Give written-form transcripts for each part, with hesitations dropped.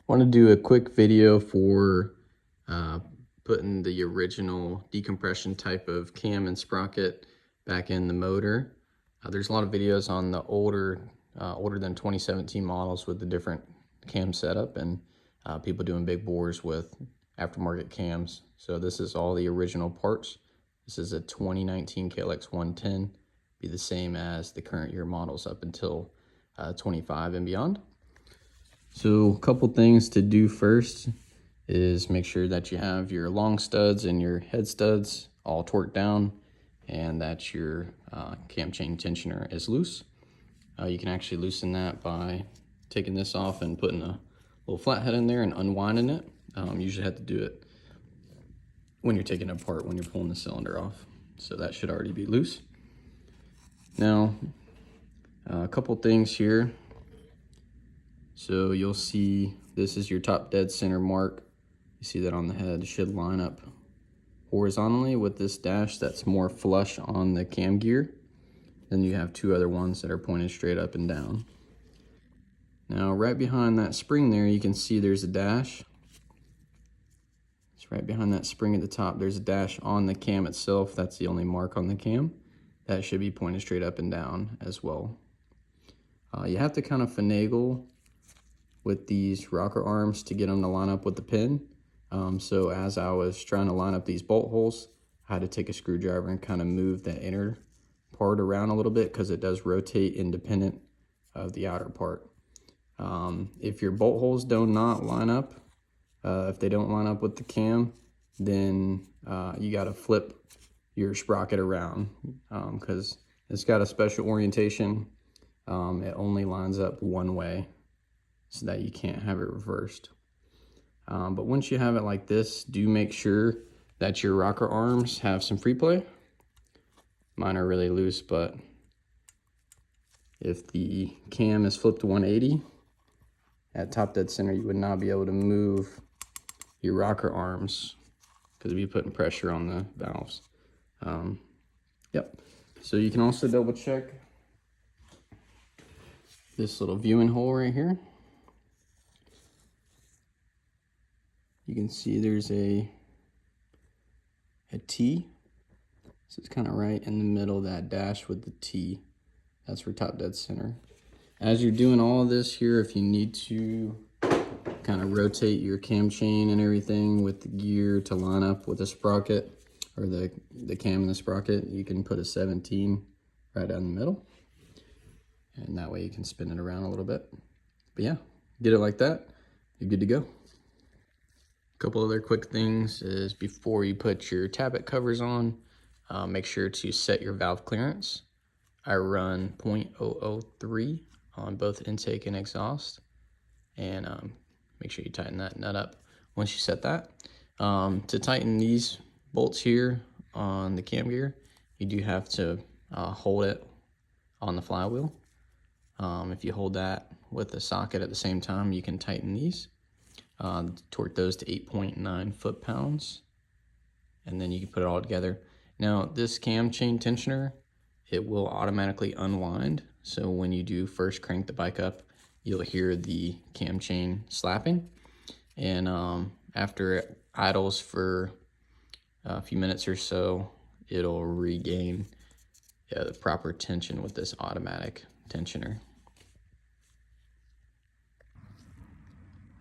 Want to do a quick video for putting the original decompression type of cam and sprocket back in the motor. There's a lot of videos on the older than 2017 models with the different cam setup, and people doing big bores with aftermarket cams. So this is all the original parts. This is a 2019 KLX110, be the same as the current year models up until 25 and beyond. So a couple things to do first is make sure that you have your long studs and your head studs all torqued down and that your cam chain tensioner is loose. You can actually loosen that by taking this off and putting a little flathead in there and unwinding it. You usually have to do it when you're taking it apart, when you're pulling the cylinder off. So that should already be loose. Now, a couple things here. So you'll see this is your top dead center mark. You see that on the head. It should line up horizontally with this dash that's more flush on the cam gear. Then you have two other ones that are pointed straight up and down. Now right behind that spring there, you can see there's a dash. It's right behind that spring at the top. There's a dash on the cam itself. That's the only mark on the cam. That should be pointed straight up and down as well. You have to kind of finagle with these rocker arms to get them to line up with the pin. So as I was trying to line up these bolt holes, I had to take a screwdriver and kind of move the inner part around a little bit because it does rotate independent of the outer part. If your bolt holes do not line up, if they don't line up with the cam, then you got to flip your sprocket around because it's got a special orientation. It only lines up one way, so that you can't have it reversed. But once you have it like this, do make sure that your rocker arms have some free play. Mine are really loose, but if the cam is flipped to 180 at top dead center, you would not be able to move your rocker arms because it'd be putting pressure on the valves. Yep. So you can also double check this little viewing hole right here. You can see there's a T, so it's kind of right in the middle of that dash with the T. That's for top dead center. As you're doing all of this here, if you need to kind of rotate your cam chain and everything with the gear to line up with the sprocket, or the cam and the sprocket, you can put a 17 right down the middle, and that way you can spin it around a little bit. But yeah, get it like that, you're good to go. Couple other quick things is before you put your tappet covers on, make sure to set your valve clearance. I run 0.003 on both intake and exhaust, and make sure you tighten that nut up once you set that. To tighten these bolts here on the cam gear, you do have to hold it on the flywheel. If you hold that with the socket at the same time, you can tighten these. Torque those to 8.9 foot-pounds, and then you can put it all together. Now this cam chain tensioner, it will automatically unwind, so when you do first crank the bike up, you'll hear the cam chain slapping, and after it idles for a few minutes or so, it'll regain the proper tension with this automatic tensioner.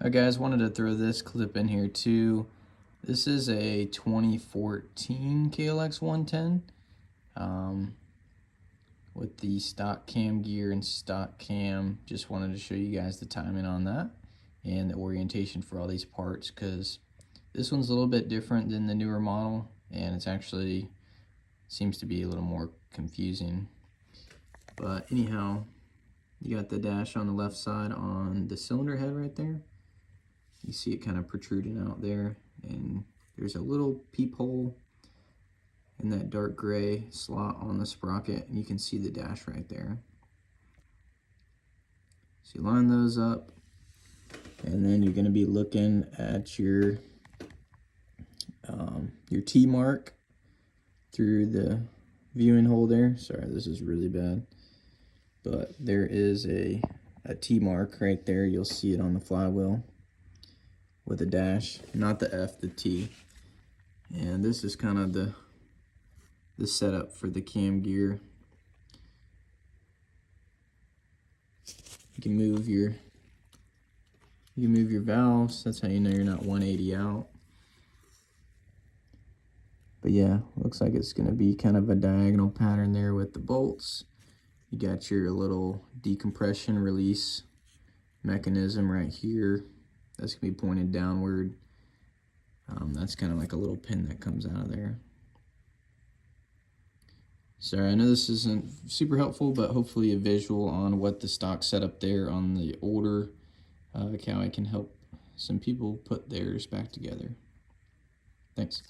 Alright guys, wanted to throw this clip in here too. This is a 2014 KLX110 with the stock cam gear and stock cam. Just wanted to show you guys the timing on that and the orientation for all these parts, because this one's a little bit different than the newer model, and it's actually seems to be a little more confusing. But anyhow, you got the dash on the left side on the cylinder head right there. You see it kind of protruding out there, and there's a little peephole in that dark gray slot on the sprocket, and you can see the dash right there. So you line those up, and then you're going to be looking at your T mark through the viewing hole there. Sorry, this is really bad, but there is a T mark right there. You'll see it on the flywheel. with a dash, not the F, the T. And this is kind of the setup for the cam gear. You can move your valves. That's how you know you're not 180 out. But yeah, looks like it's going to be kind of a diagonal pattern there with the bolts. You got your little decompression release mechanism right here. That's going to be pointed downward. That's kind of like a little pin that comes out of there. Sorry, I know this isn't super helpful, but hopefully a visual on what the stock setup there on the older Cowie can help some people put theirs back together. Thanks.